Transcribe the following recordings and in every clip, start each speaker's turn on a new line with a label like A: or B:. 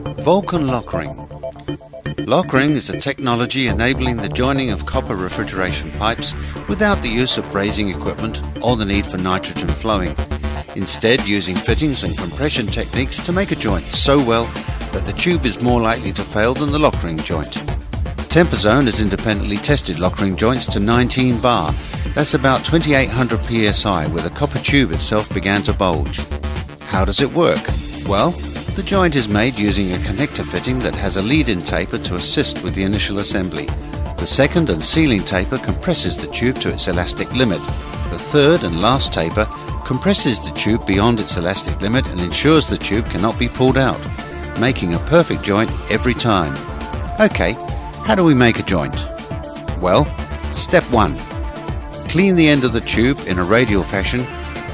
A: Vulkan Lokring. Lokring is a technology enabling the joining of copper refrigeration pipes without the use of brazing equipment or the need for nitrogen flowing, instead using fittings and compression techniques to make a joint so well that the tube is more likely to fail than the Lokring joint. Temperzone has independently tested Lokring joints to 19 bar, that's about 2800 psi, where the copper tube itself began to bulge. How does it work? Well, the joint is made using a connector fitting that has a lead-in taper to assist with the initial assembly. The second and sealing taper compresses the tube to its elastic limit. The third and last taper compresses the tube beyond its elastic limit and ensures the tube cannot be pulled out, making a perfect joint every time. Okay, how do we make a joint? Well, step 1. Clean the end of the tube in a radial fashion,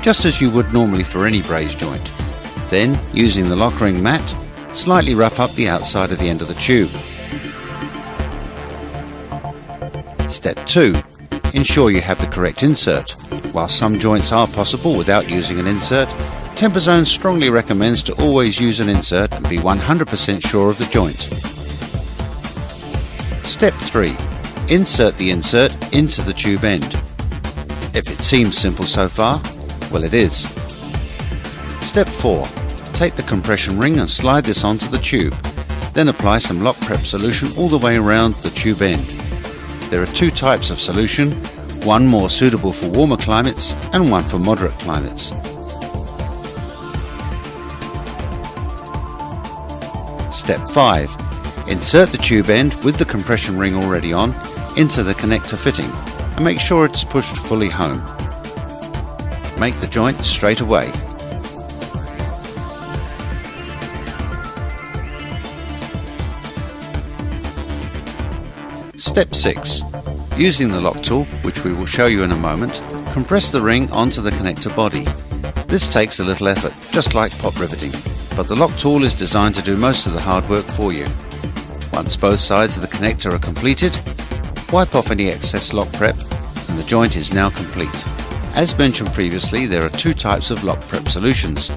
A: just as you would normally for any brazed joint. Then, using the Lokring mat, slightly rough up the outside of the end of the tube. Step 2. Ensure you have the correct insert. While some joints are possible without using an insert, Temperzone strongly recommends to always use an insert and be 100% sure of the joint. Step 3. Insert the insert into the tube end. If it seems simple so far, well, it is. Step 4. Take the compression ring and slide this onto the tube. Then apply some lock prep solution all the way around the tube end. There are two types of solution, one more suitable for warmer climates and one for moderate climates. Step 5. Insert the tube end with the compression ring already on into the connector fitting and make sure it's pushed fully home. Make the joint straight away. Step 6. Using the lock tool, which we will show you in a moment, compress the ring onto the connector body. This takes a little effort, just like pop riveting, but the lock tool is designed to do most of the hard work for you. Once both sides of the connector are completed, wipe off any excess lock prep and the joint is now complete. As mentioned previously, there are two types of lock prep solutions.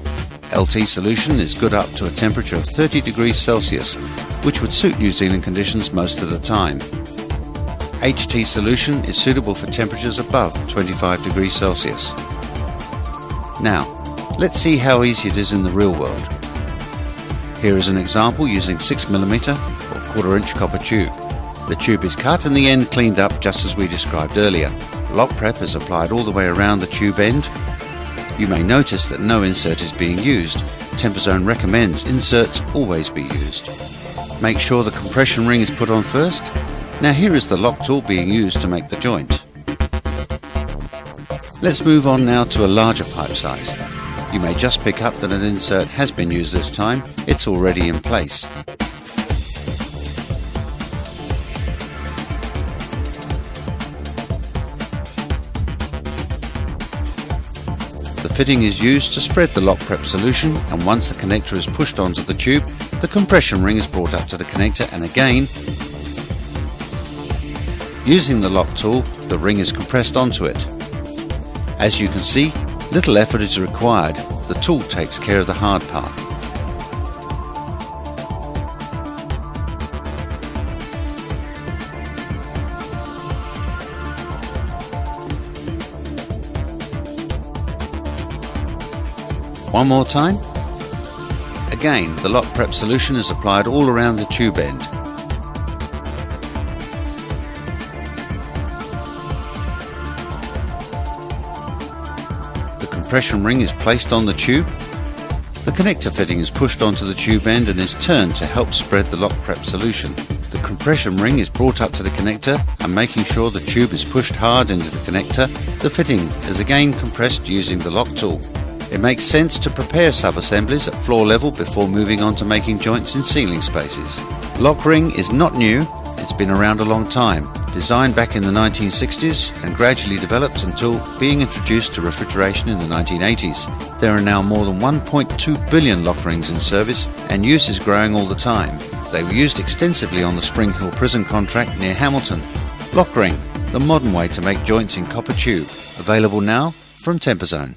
A: LT solution is good up to a temperature of 30 degrees Celsius, which would suit New Zealand conditions most of the time. HT solution is suitable for temperatures above 25 degrees Celsius. Now, let's see how easy it is in the real world. Here is an example using 6mm or 1/4 inch copper tube. The tube is cut and the end cleaned up just as we described earlier. Lock prep is applied all the way around the tube end. You may notice that no insert is being used. Temperzone recommends inserts always be used. Make sure the compression ring is put on first. Now here is the lock tool being used to make the joint. Let's move on now to a larger pipe size. You may just pick up that an insert has been used this time. It's already in place. The fitting is used to spread the lock prep solution, and once the connector is pushed onto the tube, the compression ring is brought up to the connector, and again, using the lock tool, the ring is compressed onto it. As you can see, little effort is required. The tool takes care of the hard part. One more time. Again, the lock prep solution is applied all around the tube end. The compression ring is placed on the tube. The connector fitting is pushed onto the tube end and is turned to help spread the lock prep solution. The compression ring is brought up to the connector, and making sure the tube is pushed hard into the connector, the fitting is again compressed using the lock tool. It makes sense to prepare sub-assemblies at floor level before moving on to making joints in ceiling spaces. Lokring is not new, it's been around a long time. Designed back in the 1960s and gradually developed until being introduced to refrigeration in the 1980s. There are now more than 1.2 billion Lokrings in service, and use is growing all the time. They were used extensively on the Spring Hill prison contract near Hamilton. Lokring, the modern way to make joints in copper tube. Available now from Temperzone.